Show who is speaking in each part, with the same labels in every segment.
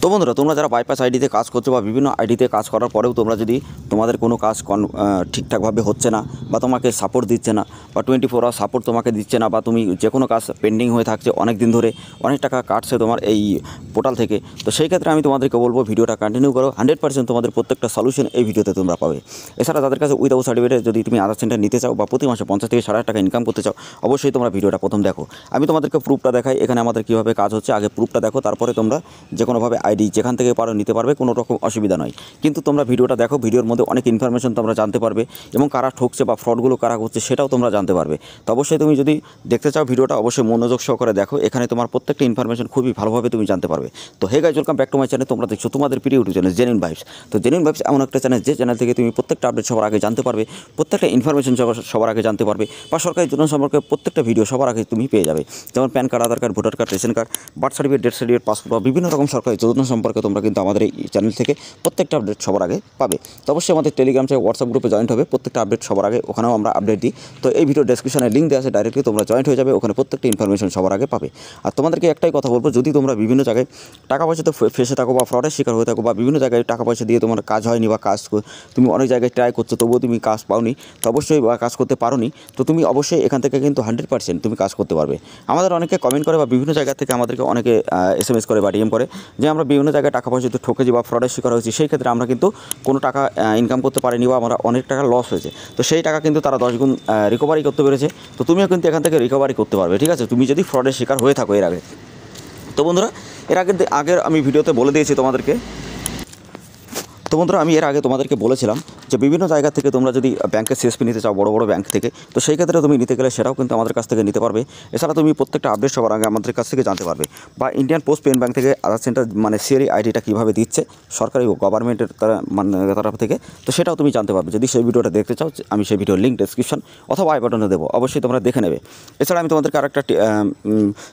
Speaker 1: তো বন্ধুরা, তোমরা যারা বাইপাস আইডিতে কাজ করছো বা বিভিন্ন আইডিতে কাজ করার পরেও তোমরা যদি তোমাদের কোনো কাজ ঠিকঠাকভাবে হচ্ছে না বা তোমাকে সাপোর্ট দিচ্ছে না বা 24 আওয়ার সাপোর্ট তোমাকে দিচ্ছে না বা তুমি যে কোনো কাজ পেন্ডিং হয়ে থাকছে অনেক দিন ধরে, অনেক টাকা কাটছে তোমার এই পোর্টাল থেকে, তো সেই ক্ষেত্রে আমি তোমাদেরকে বলবো ভিডিওটা কন্টিনিউ করো। 100% তোমাদের প্রত্যেকটা সলিউশন এই ভিডিওতে তোমরা পাবে। এছাড়া তাদের কাছে উইদাউট সার্টিফিকেট যদি তুমি আধার সেন্টার নিতে চাও বা প্রতি মাসে 50 থেকে 60 টাকা ইনকাম করতে চাও, অবশ্যই তোমরা ভিডিওটা প্রথম দেখো। আমি তোমাদেরকে প্রুফটা দেখাই এখানে আমাদের কীভাবে কাজ হচ্ছে। আগে প্রুফটা দেখো, তারপরে তোমরা যে কোনোভাবে আইডি যেখান থেকে পারো নিতে পারবে, কোনো রকম অসুবিধা নয়। কিন্তু তোমরা ভিডিওটা দেখো, ভিডিওর মধ্যে অনেক ইনফরমেশন তোমরা জানতে পারবে এবং কারা ঠকছে বা ফ্রডগুলো কারা করছে সেটাও তোমরা জানতে পারবে। তো অবশ্যই তুমি যদি দেখতে চাও ভিডিওটা অবশ্যই মনোযোগ সহকারে দেখো, এখানে তোমার প্রত্যেকটা ইনফরমেশন খুবই ভালোভাবে তুমি জানতে পারবে। তো hey guys, welcome back to my channel. তোমরা দেখছো তোমাদের প্রিয় ইউটিউব চ্যানেল জেনুইন ভাইবস। তো জেনুইন ভাইবস এমন একটা চ্যানেল যে চ্যানেল থেকে তুমি প্রত্যেকটা আপডেট সবার আগে জানতে পারবে, প্রত্যেকটা ইনফরমেশন সবার আগে জানতে পারবে, বা সরকারি যোজনা সম্পর্কে প্রত্যেকটা ভিডিও সবার আগে তুমি পেয়ে যাবে। যেমন PAN card, Aadhaar card, voter card, ration card, birth certificate, death certificate, passport বা বিভিন্ন রকম সরকারি যোজনা সম্পর্কে তোমরা কিন্তু আমাদের এই চ্যানেল থেকে প্রত্যেকটা আপডেট সবার আগে পাবে। তো অবশ্যই আমাদের টেলিগ্রাম থেকে হোয়াটসঅ্যাপ গ্রুপে জয়েন্ট হবে, প্রত্যেকটা আপডেট সবার আগে ওখানেও আমরা আপডেট দিই। তো এই ভিডিও ডেসক্রিপশনে লিঙ্ক দেওয়া আছে, ডাইরেক্টলি তোমরা জয়েন্ট হয়ে যাবে, ওখানে প্রত্যেকটা ইনফরমেশন সবার আগে পাবে। আর তোমাদেরকে একটাই কথা বলবো, যদি তোমরা বিভিন্ন জায়গায় টাকা পয়সাতে ফেসে থাকো বা ফ্রডের শিকার হয়ে থাকো বা বিভিন্ন জায়গায় টাকা পয়সা দিয়ে তোমার কাজ হয়নি বা তুমি অনেক জায়গায় ট্রাই করছো তবুও তুমি কাজ পাওনি, তো অবশ্যই বা কাজ করতে পারোনি, তো তুমি অবশ্যই এখান থেকে কিন্তু 100% তুমি কাজ করতে পারবে। আমাদের অনেকে কমেন্ট করে বা বিভিন্ন জায়গা থেকে আমাদেরকে অনেকে SMS করে বা DM করে যে আমরা বিভিন্ন জায়গায় টাকা পয়সা ঠকেছি বা ফ্রডের শিকার হয়েছি, সেই ক্ষেত্রে আমরা কিন্তু কোনো টাকা ইনকাম করতে পারিনি বা আমরা অনেক টাকা লস হয়েছে, তো সেই টাকা কিন্তু তারা 10 গুণ রিকভারি করতে পেরেছে। তো তুমিও কিন্তু এখান থেকে রিকভারি করতে পারবে, ঠিক আছে, তুমি যদি ফ্রডের শিকার হয়ে থাকো এর আগে। তো বন্ধুরা, আগের আমি ভিডিওতে বলে দিয়েছি তোমাদেরকে। তো বন্ধুরা, আমি এর আগে তোমাদেরকে বলেছিলাম যে বিভিন্ন জায়গা থেকে তোমরা যদি ব্যাংকের CSP নিতে চাও, বড় বড় ব্যাংক থেকে, তো সেই ক্ষেত্রে তুমি নিতে গেলে সেটাও কিন্তু আমাদের কাছ থেকে নিতে পারবে। এছাড়া তুমি প্রত্যেকটা আপডেট সবার আগে আমাদের কাছ থেকে জানতে পারবে। বা ইন্ডিয়ান পোস্ট পেমেন্ট ব্যাংক থেকে আধার সেন্টার মানে সিআরই আইডিটা কীভাবে দিচ্ছে সরকারি গভর্নমেন্টের তরফ থেকে, তো সেটাও তুমি জানতে পারবে। যদি সেই ভিডিওটা দেখতে চাও, আমি সেই ভিডিওর লিঙ্ক ডেসক্রিপশন অথবা আই বাটনে দেবো, অবশ্যই তোমরা দেখে নেবে। এছাড়া আমি তোমাদেরকে আরেকটা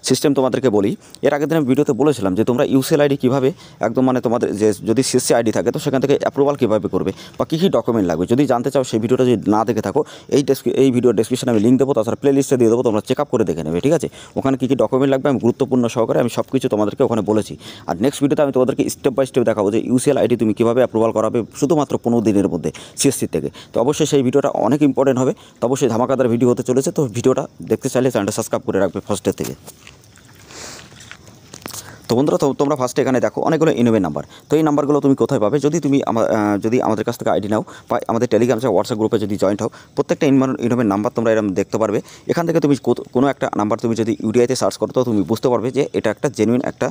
Speaker 1: সিস্টেম তোমাদেরকে বলি। এর আগের দিন আমি ভিডিওতে বলেছিলাম যে তোমরা UCL আইডি কীভাবে একদম মানে তোমাদের যে যদি CSC আইডি থাকে তো সেখান থেকে অ্যাপ্রুভাল কীভাবে করবে বা কী কী ডকুমেন্ট লাগবে, যদি জানতে চাও সেই ভিডিওটা যদি না দেখে থাকো, এই ভিডিও ডেসক্রিপশনে আমি লিঙ্ক দেবো, তাছাড়া প্লেলিস্টে দিয়ে দেবো, তোমরা চেক আপ করে দেখে নেবে, ঠিক আছে। ওখানে কী কী ডকুমেন্ট লাগবে আমি গুরুত্বপূর্ণ সহকারে আমি সব কিছু তোমাদেরকে ওখানে বলেছি। আর নেক্সট ভিডিওতে আমি তোমাদেরকে স্টেপ বাই স্টেপ দেখাবো যে UCL আইডি তুমি কীভাবে অ্যাপ্রুভাল করাবে শুধুমাত্র 15 দিনের মধ্যে CSC থেকে। তো অবশ্যই সেই ভিডিওটা অনেক ইম্পর্টেন্ট হবে, তো অবশ্যই ধামাকাদার ভিডিও হতে চলেছে। তো ভিডিওটা দেখতে চাইলে চ্যানেলটা সাবস্ক্রাইব করে রাখবে ফার্স্টের থেকে। তো বন্ধুরা, তোমরা ফার্স্টে এখানে দেখো অনেকগুলো ইনোভেট নাম্বার। তো এই নাম্বারগুলো তুমি কোথায় পাবে, যদি তুমি যদি আমাদের কাছ থেকে আইডি নাও বা আমাদের টেলিগ্রাম হোয়াটসঅ্যাপ গ্রুপে যদি জয়েন্ট হও, প্রত্যেকটা ইনোভেট নাম্বার তোমরা এরকম দেখতে পারবে। এখান থেকে তুমি কোনো একটা নাম্বার তুমি যদি UDI-তে সার্চ করো তো তুমি বুঝতে পারবে যে এটা একটা জেনুইন একটা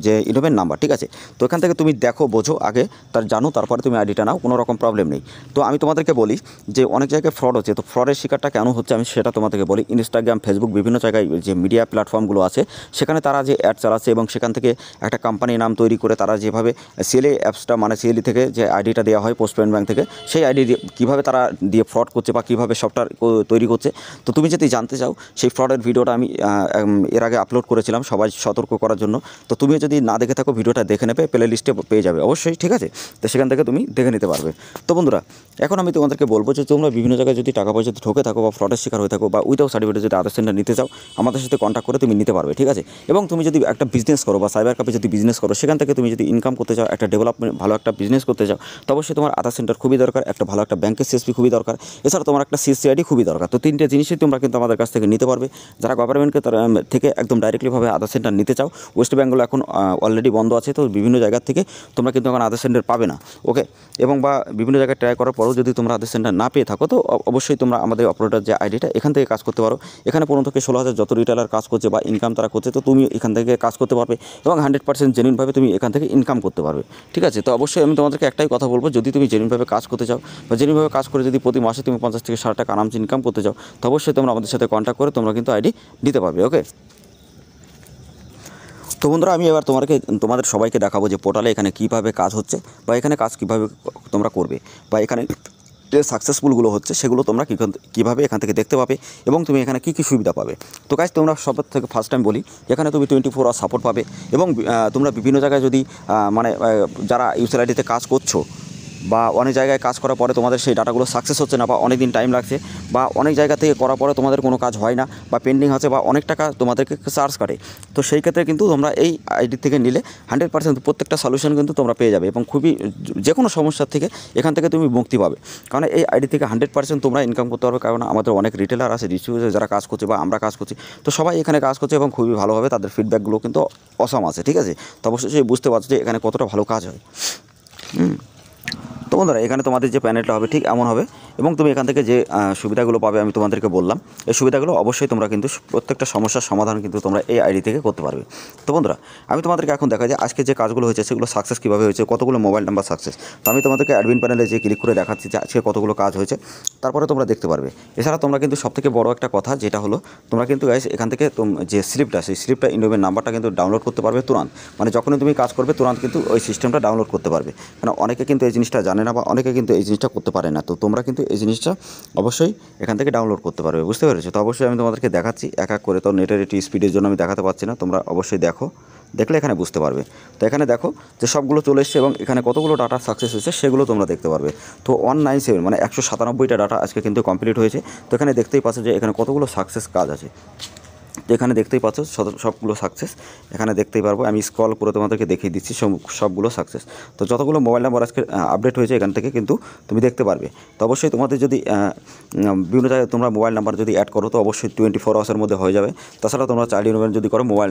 Speaker 1: যে ইনোভেট নাম্বার, ঠিক আছে। তো এখান থেকে তুমি দেখো, বোঝো আগে, জানো, তারপরে তুমি আইডিটা নাও, কোনো রকম প্রবলেম নেই। তো আমি তোমাদেরকে বলি যে অনেক জায়গায় ফ্রড হচ্ছে, তো ফ্রডের শিকারটা কেন হচ্ছে আমি সেটা তোমাদেরকে বলি। ইনস্টাগ্রাম, ফেসবুক, বিভিন্ন জায়গায় যে মিডিয়া প্ল্যাটফর্মগুলো আছে সেখানে তারা যে অ্যাড চালাচ্ছে এবং সেখান থেকে একটা কোম্পানির নাম তৈরি করে তারা যেভাবে সিএলই অ্যাপসটা মানে সিএলই থেকে যে আইডিটা দেওয়া হয় পোস্ট পেমেন্ট ব্যাংক থেকে, সেই আইডি কীভাবে তারা দিয়ে ফ্রড করছে বা কীভাবে সফটওয়্যার তৈরি করছে, তো তুমি যদি জানতে চাও সেই ফ্রডের ভিডিওটা আমি এর আগে আপলোড করেছিলাম সবাই সতর্ক করার জন্য। তো তুমি যদি না দেখে থাকো ভিডিওটা দেখে নেবে, প্লে লিস্টে পেয়ে যাবে অবশ্যই, ঠিক আছে। তো সেখান থেকে তুমি দেখে নিতে পারবে। তো বন্ধুরা, এখন আমি তোমাদেরকে বলবো যে তোমরা বিভিন্ন জায়গায় যদি টাকা পয়সাতে ঠকে থাকো বা ফ্রডের শিকার হয়ে থাকো বা উইদাউট সার্টিফিকেট যদি আধার সেন্টার নিতে চাও, আমাদের সাথে কন্ট্যাক্ট করে তুমি নিতে পারবে, ঠিক আছে। এবং তুমি যদি একটা বিজনেস করো বা সাইবার ক্যাফে যদি বিজনেস করো, সেখান থেকে তুমি যদি ইনকাম করতে চাও, একটা ডেভেলপমেন্ট ভালো একটা বিজনেস করতে চাও, তো অবশ্যই তোমার আধার সেন্টার খুবই দরকার, একটা ভালো একটা ব্যাংকের CSP খুবই দরকার, এছাড়া তোমার একটা CSC আইডি খুবই দরকার। তো তিনটে জিনিসই তোমরা কিন্তু আমাদের কাছ থেকে নিতে পারবে। যারা গভর্নমেন্টকে থেকে একদম ডাইরেক্টলিভাবে আধার সেন্টার নিতে চাও, ওয়েস্ট বেঙ্গল এখন অলরেডি বন্ধ আছে, তো বিভিন্ন জায়গা থেকে তোমরা কিন্তু এখন আধার সেন্টার পাবে না, ওকে। এবং বা বিভিন্ন জায়গায় ট্রাই করার পরেও যদি তোমরা আধার সেন্টার না পেয়ে থাকো, তো অবশ্যই তোমরা আমাদের অপারেটর যে আইডিটা এখান থেকে কাজ করতে পারো। এখানে 15 থেকে 16,000 যত রিটেলার কাজ করছে বা ইনকাম তারা করছে, তো তুমি এখান থেকে কাজ করতে পারবে এবং 100% জেনুইনভাবে তুমি এখান থেকে ইনকাম করতে পারবে, ঠিক আছে। তো অবশ্যই আমি তোমাদেরকে একটাই কথা বলবো, যদি তুমি জেনুইনভাবে কাজ করতে চাও বা জেনুইনভাবে কাজ করে যদি প্রতি মাসে তুমি 50 থেকে 60 টাকা আরামসে ইনকাম করতে চাও, তো অবশ্যই তোমরা আমাদের সাথে কন্ট্যাক্ট করে তোমরা কিন্তু আইডি দিতে পারবে, ওকে। তো বন্ধুরা, আমি এবার তোমাদের সবাইকে দেখাবো যে পোর্টালে এখানে কীভাবে কাজ হচ্ছে বা এখানে কাজ কীভাবে তোমরা করবে বা এখানে যে সাকসেসফুলগুলো হচ্ছে সেগুলো তোমরা কীভাবে এখান থেকে দেখতে পাবে এবং তুমি এখানে কী কী সুবিধা পাবে। তো গাইস, তোমরা সবার থেকে ফার্স্ট টাইম বলি, এখানে তুমি 24 আওয়ার সাপোর্ট পাবে এবং তোমরা বিভিন্ন জায়গায় যদি মানে যারা UCL আইডিতে কাজ করছো বা অনেক জায়গায় কাজ করার পরে তোমাদের সেই ডাটাগুলো সাকসেস হচ্ছে না, বা অনেক দিন টাইম লাগছে, বা অনেক জায়গা থেকে করার পরে তোমাদের কোনো কাজ হয় না বা পেন্ডিং আছে, বা অনেক টাকা তোমাদেরকে চার্জ কাটে। তো সেই ক্ষেত্রে কিন্তু তোমরা এই আইডি থেকে নিলে 100% প্রত্যেকটা সলিউশন কিন্তু তোমরা পেয়ে যাবে, এবং খুবই যে কোনো সমস্যার থেকে এখান থেকে তুমি মুক্তি পাবে। কারণ এই আইডি থেকে 100% তোমরা ইনকাম করতে পারবে। কারণ আমাদের অনেক রিটেলার আছে, ডিস্ট্রিবিউটার যারা কাজ করছে, বা আমরা কাজ করছি, তো সবাই এখানে কাজ করছে এবং খুবই ভালোভাবে তাদের ফিডব্যাকগুলো কিন্তু অসাম আছে, ঠিক আছে। তো অবশ্যই বুঝতে পারছো যে এখানে কতটা ভালো কাজ হয়। তো বন্ধুরা, এখানে তোমাদের যে প্যানেলটা হবে ঠিক এমন হবে, এবং তুমি এখান থেকে যে সুবিধাগুলো পাবে আমি তোমাদেরকে বললাম, এই সুবিধাগুলো অবশ্যই তোমরা কিন্তু প্রত্যেকটা সমস্যার সমাধান কিন্তু তোমরা এই আইডি থেকে করতে পারবে। তো বন্ধুরা, আমি তোমাদেরকে এখন দেখা যায় আজকে যে কাজগুলো হয়েছে সেগুলো সাকসেস কীভাবে হয়েছে, কতগুলো মোবাইল নাম্বার সাকসেস। তো আমি তোমাদেরকে অ্যাডমিন প্যানেলে যে ক্লিক করে দেখাচ্ছি যে আজকে কতগুলো কাজ হয়েছে, তারপরে তোমরা দেখতে পারবে। এছাড়া তোমরা কিন্তু সবথেকে বড় একটা কথা যেটা হলো, তোমরা কিন্তু গাইস এখান থেকে যে স্লিপটা, সেই স্লিপটা ইনভের নাম্বারটা কিন্তু ডাউনলোড করতে পারবে তুরন্ত। মানে যখনই তুমি কাজ করবে তুরন্ত কিন্তু ওই সিস্টেমটা ডাউনলোড করতে পারবে। মানে অনেকে কিন্তু এই জিনিসটা জানে না, বা অনেকে কিন্তু এই জিনিসটা করতে পারে না। তো তোমরা কিন্তু এই জিনিসটা অবশ্যই এখান থেকে ডাউনলোড করতে পারবে, বুঝতে পেরেছো। তো অবশ্যই আমি তোমাদেরকে দেখাচ্ছি এক এক করে। তো নেটের একটু স্পিডের জন্য আমি দেখাতে পারছি না, তোমরা অবশ্যই দেখলে এখানে বুঝতে পারবে। তো এখানে দেখো যে সবগুলো চলে এসছে, এবং এখানে কতগুলো ডাটা সাকসেস হয়েছে সেগুলো তোমরা দেখতে পারবে। তো 197 মানে 197টা ডাটা আজকে কিন্তু কমপ্লিট হয়েছে। তো এখানে দেখতেই পাচ্ছ যে এখানে কতগুলো সাকসেস কাজ আছে। তো এখানে দেখতেই পাচ্ছ সবগুলো সাকসেস এখানে দেখতেই পারবো। আমি স্ক্রল করে তোমাদেরকে দেখিয়ে দিচ্ছি সবগুলো সাকসেস। তো যতগুলো মোবাইল নাম্বার আজকে আপডেট হয়েছে এখান থেকে কিন্তু তুমি দেখতে পারবে। তো অবশ্যই তোমাদের যদি বিভিন্ন জায়গায় তোমরা মোবাইল নাম্বার যদি অ্যাড করো তো অবশ্যই 24 আওয়ার্সের মধ্যে হয়ে যাবে। তাছাড়া তোমরা চাইল্ড ইনভেন্ট যদি করো মোবাইল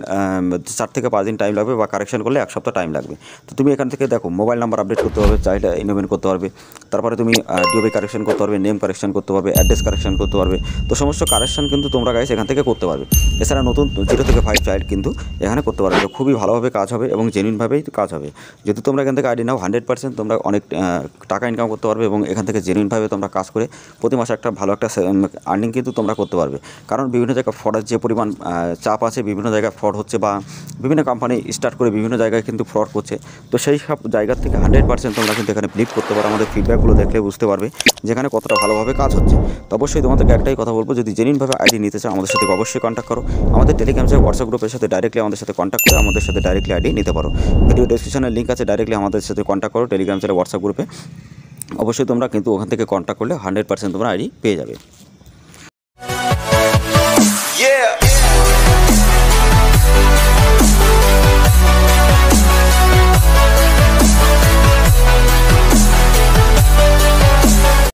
Speaker 1: 4 থেকে 5 দিন টাইম লাগবে, বা কারেকশন করলে 1 সপ্তাহ টাইম লাগবে। তো তুমি এখান থেকে দেখো মোবাইল নাম্বার আপডেট করতে পারবে, চাইল্ড ইনভেন্ট করতে পারবে, তারপরে তুমি ডিওবি কারেকশন করতে পারবে, নেম কারেকশন করতে পারবে, অ্যাড্রেস কারেকশন করতে পারবে। তো সমস্ত কারেকশন কিন্তু তোমরা গাইস এখান থেকে করতে পারবে। এছাড়া নতুন 0 থেকে 5 চাইল্ড কিন্তু এখানে করতে পারবে। তো খুবই ভালোভাবে কাজ হবে এবং জেনুইনভাবেই কাজ হবে। যদি তোমরা এখান থেকে আইডি নাও 100% তোমরা অনেক টাকা ইনকাম করতে পারবে, এবং এখান থেকে জেনুইনভাবে তোমরা কাজ করে প্রতি মাসে একটা ভালো একটা আর্নিং কিন্তু তোমরা করতে পারবে। কারণ বিভিন্ন জায়গায় ফ্রডের যে পরিমাণ চাপ আছে, বিভিন্ন জায়গায় ফ্রড হচ্ছে, বা বিভিন্ন কোম্পানি স্টার্ট করে বিভিন্ন জায়গায় কিন্তু ফ্রড করছে। তো সেই সব জায়গা থেকে 100% তোমরা কিন্তু এখানে বিলিভ করতে পারো। আমাদের ফিডব্যাকগুলো দেখলে বুঝতে পারবে যেখানে কতটা ভালোভাবে কাজ হচ্ছে। তো অবশ্যই তোমাদেরকে একটাই কথা বলবো, যদি জেনুইনভাবে আইডি নিতে চাও আমাদের সাথে অবশ্যই কন্ট্যাক্ট করো। আমাদের টেলিগ্রাম যে হোয়াটসঅ্যাপ গ্রুপের সাথে ডাইরেক্টলি আমাদের সাথে কন্ট্যাক্ট করে আমাদের সাথে ডাইরেক্টলি আইডি নিতে পারো। ভিডিও ডেসক্রিপশনের লিঙ্ক আছে, ডাইরেক্টলি আমাদের সাথে কন্ট্যাক্ট করো টেলিগ্রাম চ্যানেল হোয়াটসঅ্যাপ গ্রুপে। অবশ্যই তোমরা কিন্তু ওখান থেকে কন্ট্যাক্ট করলে 100% তোমরা আইডি পেয়ে যাবে।